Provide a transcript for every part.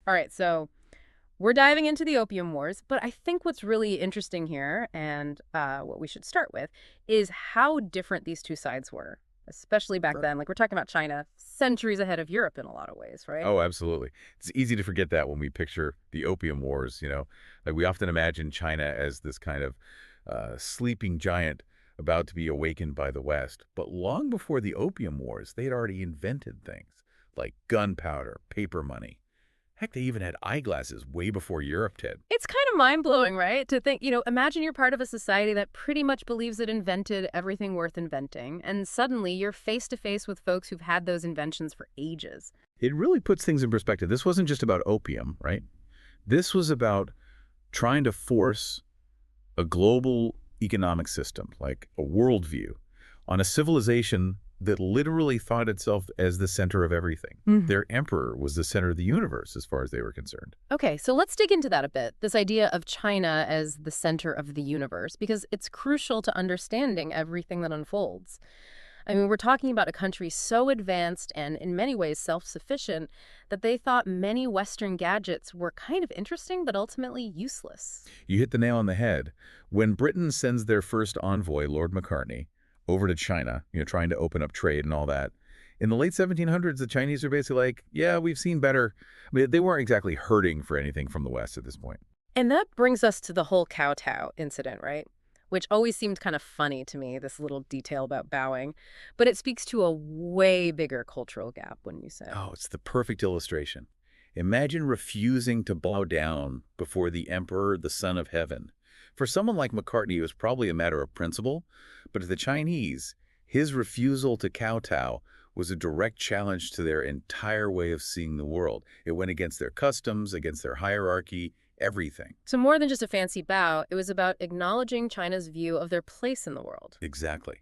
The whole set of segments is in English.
All right, so we're diving into the Opium Wars, but I think what's really interesting here, and what we should start with, is how different these two sides were, especially back Sure. then. Like, we're talking about China centuries ahead of Europe in a lot of ways, right? Oh, absolutely. It's easy to forget that when we picture the Opium Wars. Like we often imagine China as this kind of sleeping giant about to be awakened by the West. But long before the Opium Wars, they had already invented things like gunpowder, paper money. Heck, they even had eyeglasses way before Europe did. It's kind of mind-blowing, right? To think, imagine you're part of a society that pretty much believes it invented everything worth inventing, and suddenly you're face to face with folks who've had those inventions for ages. It really puts things in perspective. This wasn't just about opium, right? This was about trying to force a global economic system, like a worldview, on a civilization that literally thought itself as the center of everything. Their emperor was the center of the universe as far as they were concerned. Okay, so let's dig into that a bit, this idea of China as the center of the universe, because it's crucial to understanding everything that unfolds. I mean, we're talking about a country so advanced and in many ways self-sufficient that they thought many Western gadgets were kind of interesting but ultimately useless. You hit the nail on the head. When Britain sends their first envoy, Lord Macartney, over to China, trying to open up trade and all that, in the late 1700s, the Chinese are basically like, yeah, we've seen better. I mean, they weren't exactly hurting for anything from the West at this point. And that brings us to the whole kowtow incident, right? Which always seemed kind of funny to me, this little detail about bowing. But it speaks to a way bigger cultural gap, wouldn't you say? Oh, it's the perfect illustration. Imagine refusing to bow down before the emperor, the son of heaven. For someone like McCartney, it was probably a matter of principle, but to the Chinese, his refusal to kowtow was a direct challenge to their entire way of seeing the world. It went against their customs, against their hierarchy, everything. So more than just a fancy bow, it was about acknowledging China's view of their place in the world. Exactly.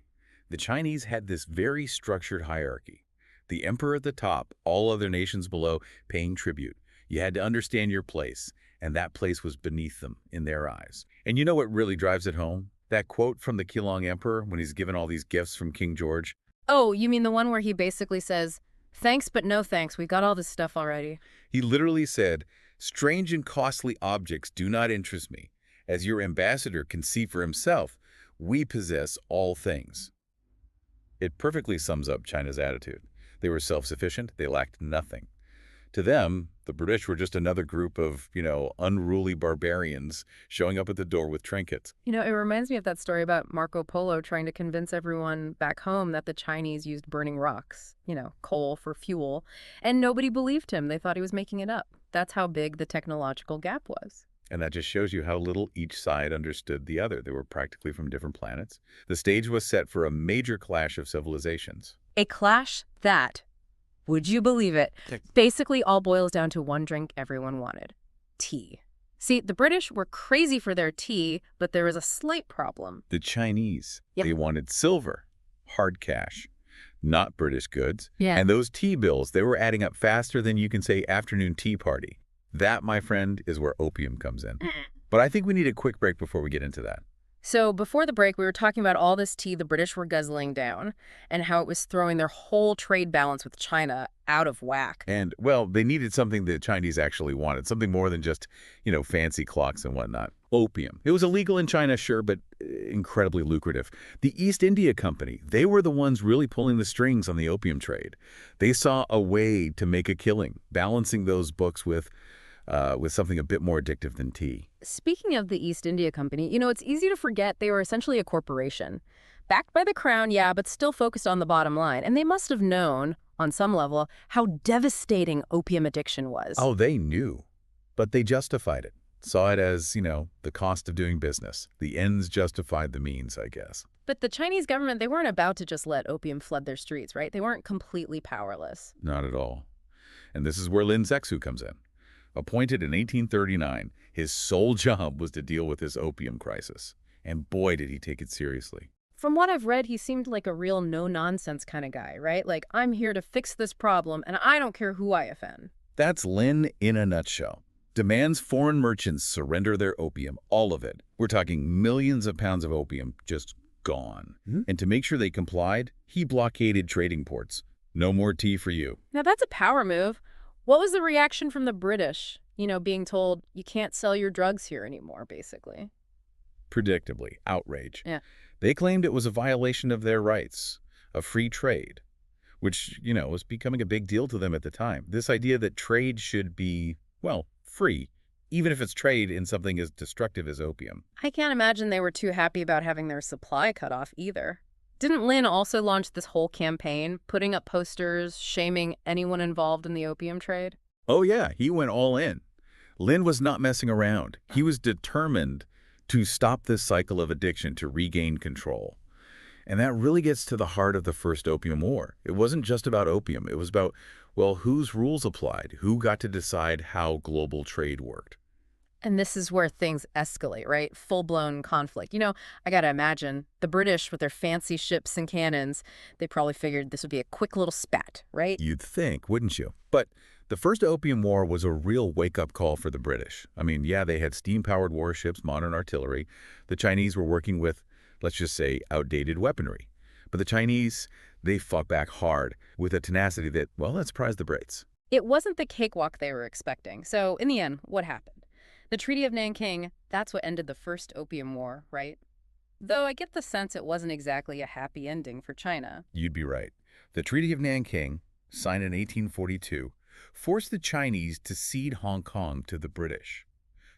The Chinese had this very structured hierarchy. The emperor at the top, all other nations below paying tribute. You had to understand your place, and that place was beneath them in their eyes. And you know what really drives it home? That quote from the Qilong Emperor when he's given all these gifts from King George. Oh, you mean the one where he basically says, thanks, but no thanks. We got all this stuff already. He literally said, strange and costly objects do not interest me. As your ambassador can see for himself, we possess all things. It perfectly sums up China's attitude. They were self-sufficient. They lacked nothing. To them, the British were just another group of, unruly barbarians showing up at the door with trinkets. It reminds me of that story about Marco Polo trying to convince everyone back home that the Chinese used burning rocks, coal for fuel, and nobody believed him. They thought he was making it up. That's how big the technological gap was. And that just shows you how little each side understood the other. They were practically from different planets. The stage was set for a major clash of civilizations. A clash that, would you believe it, basically all boils down to one drink everyone wanted: tea. See, the British were crazy for their tea, but there was a slight problem. The Chinese, Yep. they wanted silver, hard cash, not British goods. Yeah. And those tea bills, they were adding up faster than you can say afternoon tea party. That, my friend, is where opium comes in. But I think we need a quick break before we get into that. So before the break, we were talking about all this tea the British were guzzling down and how it was throwing their whole trade balance with China out of whack. And, well, they needed something the Chinese actually wanted, something more than just, fancy clocks and whatnot. Opium. It was illegal in China, sure, but incredibly lucrative. The East India Company, they were the ones really pulling the strings on the opium trade. They saw a way to make a killing, balancing those books with something a bit more addictive than tea. Speaking of the East India Company, it's easy to forget they were essentially a corporation. Backed by the crown, yeah, but still focused on the bottom line. And they must have known, on some level, how devastating opium addiction was. Oh, they knew, but they justified it. Saw it as, the cost of doing business. The ends justified the means, I guess. But the Chinese government, they weren't about to just let opium flood their streets, right? They weren't completely powerless. Not at all. And this is where Lin Zexu comes in. Appointed in 1839, his sole job was to deal with this opium crisis. And boy, did he take it seriously. From what I've read, he seemed like a real no-nonsense kind of guy, right? Like, I'm here to fix this problem, and I don't care who I offend. That's Lin in a nutshell. Demands foreign merchants surrender their opium, all of it. We're talking millions of pounds of opium just gone. And to make sure they complied, he blockaded trading ports. No more tea for you. Now, that's a power move. What was the reaction from the British, being told you can't sell your drugs here anymore, basically? Predictably, outrage. Yeah. They claimed it was a violation of their rights, of free trade, which, was becoming a big deal to them at the time. This idea that trade should be, well, free, even if it's trade in something as destructive as opium. I can't imagine they were too happy about having their supply cut off either. Didn't Lin also launch this whole campaign, putting up posters, shaming anyone involved in the opium trade? Oh yeah, he went all in. Lin was not messing around. He was determined to stop this cycle of addiction, to regain control. And that really gets to the heart of the first Opium War. It wasn't just about opium. It was about, well, whose rules applied, who got to decide how global trade worked. And this is where things escalate, right? Full-blown conflict. I gotta imagine the British with their fancy ships and cannons, they probably figured this would be a quick little spat, right? You'd think, wouldn't you? But the first Opium War was a real wake-up call for the British. I mean, yeah, they had steam-powered warships, modern artillery. The Chinese were working with, let's just say, outdated weaponry. But the Chinese, they fought back hard with a tenacity that, well, that surprised the Brits. It wasn't the cakewalk they were expecting. So in the end, what happened? The Treaty of Nanking, that's what ended the first Opium War, right? Though I get the sense it wasn't exactly a happy ending for China. You'd be right. The Treaty of Nanking, signed in 1842, forced the Chinese to cede Hong Kong to the British.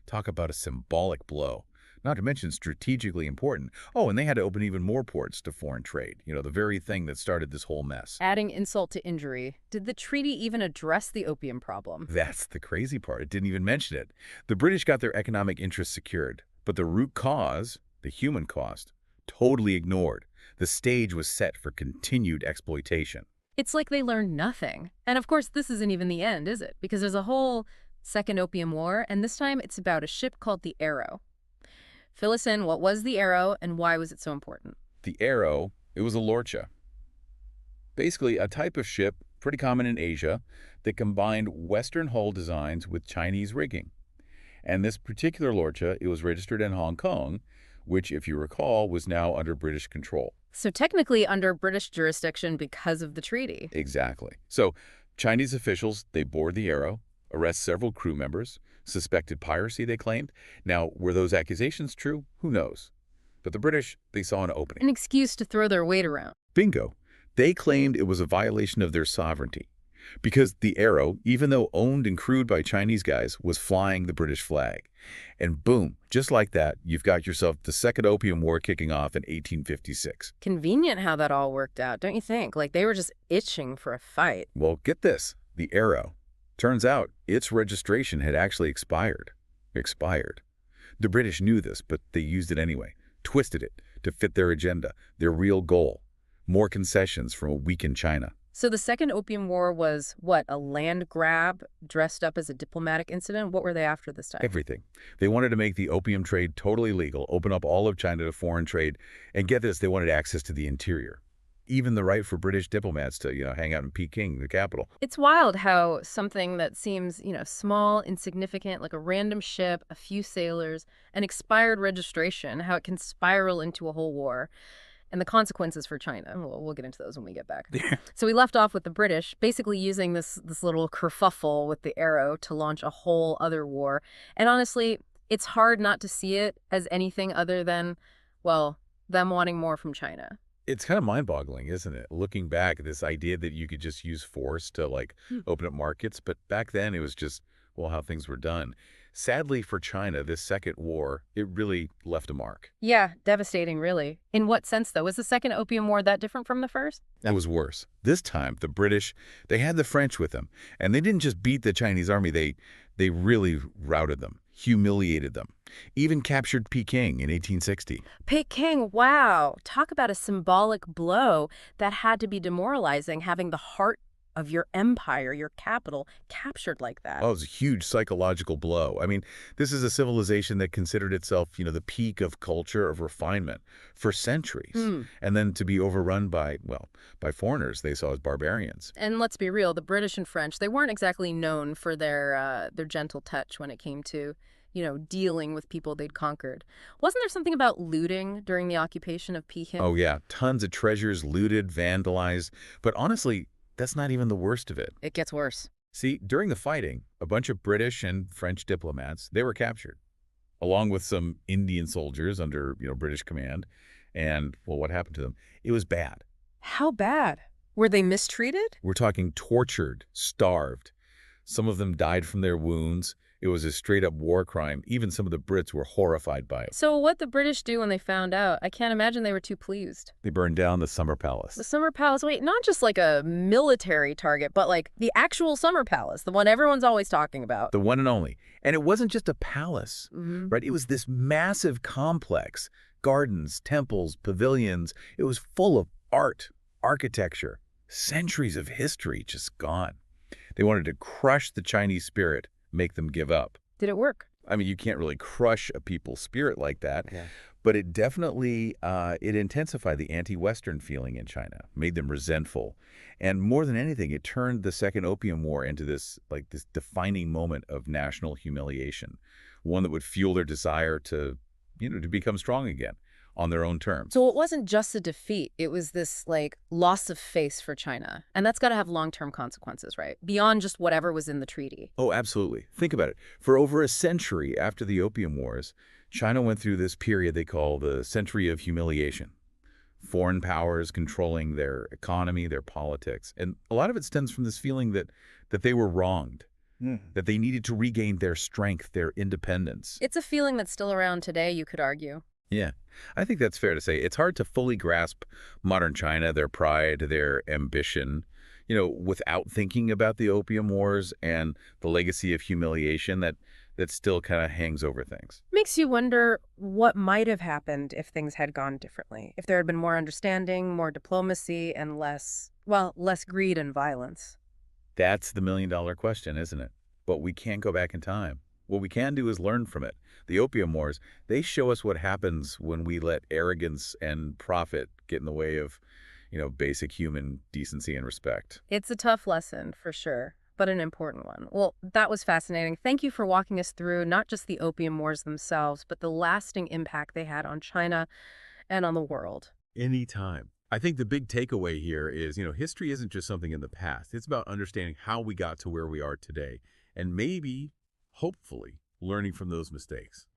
Talk about a symbolic blow, not to mention strategically important. Oh, and they had to open even more ports to foreign trade, the very thing that started this whole mess. Adding insult to injury, did the treaty even address the opium problem? That's the crazy part. It didn't even mention it. The British got their economic interests secured, but the root cause, the human cost, totally ignored. The stage was set for continued exploitation. It's like they learned nothing. And of course, this isn't even the end, is it? Because there's a whole second Opium War, and this time it's about a ship called the Arrow. Fill us in. What was the Arrow, and why was it so important? The Arrow, it was a lorcha. Basically, a type of ship, pretty common in Asia, that combined Western hull designs with Chinese rigging. And this particular lorcha, it was registered in Hong Kong, which, if you recall, was now under British control. So technically under British jurisdiction because of the treaty. Exactly. So Chinese officials, they board the Arrow, arrest several crew members, suspected piracy, they claimed. Now, were those accusations true? Who knows? But the British, they saw an opening. An excuse to throw their weight around. Bingo. They claimed it was a violation of their sovereignty because the Arrow, even though owned and crewed by Chinese guys, was flying the British flag. And boom, just like that, you've got yourself the Second Opium War kicking off in 1856. Convenient how that all worked out, don't you think? Like they were just itching for a fight. Well, get this. The Arrow. Turns out its registration had actually expired. The British knew this, but they used it anyway, twisted it to fit their agenda, their real goal. More concessions from a weakened China. So the Second Opium War was, what, a land grab dressed up as a diplomatic incident? What were they after this time? Everything. They wanted to make the opium trade totally legal, open up all of China to foreign trade, and get this, they wanted access to the interior. Even the right for British diplomats to, hang out in Peking, the capital. It's wild how something that seems, small, insignificant, like a random ship, a few sailors, an expired registration, how it can spiral into a whole war. And the consequences for China. We'll get into those when we get back. So we left off with the British basically using this little kerfuffle with the Arrow to launch a whole other war. And honestly, it's hard not to see it as anything other than, well, them wanting more from China. It's kind of mind-boggling, isn't it? Looking back, this idea that you could just use force to, open up markets. But back then, it was just, well, how things were done. Sadly for China, this second war, it really left a mark. Yeah, devastating, really. In what sense, though? Was the Second Opium War that different from the first? That was worse. This time, the British, they had the French with them. And they didn't just beat the Chinese army, they really routed them, humiliated them, even captured Peking in 1860. Peking, wow. Talk about a symbolic blow that had to be demoralizing, having the heart of your empire, your capital, captured like that. Oh, it was a huge psychological blow. I mean, this is a civilization that considered itself, the peak of culture, of refinement for centuries. And then to be overrun by foreigners they saw as barbarians. And let's be real, the British and French, they weren't exactly known for their gentle touch when it came to, dealing with people they'd conquered. Wasn't there something about looting during the occupation of Peking? Oh, yeah. Tons of treasures looted, vandalized. But honestly, that's not even the worst of it. It gets worse. See, during the fighting, a bunch of British and French diplomats, they were captured, along with some Indian soldiers under, British command. And, well, what happened to them? It was bad. How bad? Were they mistreated? We're talking tortured, starved. Some of them died from their wounds. It was a straight-up war crime. Even some of the Brits were horrified by it. So what'd the British do when they found out? I can't imagine they were too pleased. They burned down the summer palace. The summer palace, wait, not just like a military target, but like the actual summer palace, the one everyone's always talking about. The one and only. And it wasn't just a palace, Mm-hmm. right? It was this massive complex. Gardens, temples, pavilions. It was full of art, architecture, centuries of history just gone. They wanted to crush the Chinese spirit, make them give up. Did it work? I mean, you can't really crush a people's spirit like that, Yeah. but it definitely it intensified the anti-Western feeling in China, made them resentful. And more than anything, it turned the Second Opium War into this defining moment of national humiliation, one that would fuel their desire to become strong again on their own terms. So it wasn't just a defeat. It was this like loss of face for China. And that's got to have long-term consequences, right? Beyond just whatever was in the treaty. Oh, absolutely. Think about it. For over a century after the Opium Wars, China went through this period they call the Century of Humiliation. Foreign powers controlling their economy, their politics. And a lot of it stems from this feeling that they were wronged, that they needed to regain their strength, their independence. It's a feeling that's still around today, you could argue. Yeah, I think that's fair to say. It's hard to fully grasp modern China, their pride, their ambition, without thinking about the Opium Wars and the legacy of humiliation that still kind of hangs over things. Makes you wonder what might have happened if things had gone differently. If there had been more understanding, more diplomacy, and less greed and violence. That's the million-dollar question, isn't it? But we can't go back in time. What we can do is learn from it. The Opium Wars, they show us what happens when we let arrogance and profit get in the way of, basic human decency and respect. It's a tough lesson, for sure, but an important one. Well, that was fascinating. Thank you for walking us through not just the Opium Wars themselves, but the lasting impact they had on China and on the world. Anytime. I think the big takeaway here is, history isn't just something in the past. It's about understanding how we got to where we are today and maybe, hopefully, learning from those mistakes.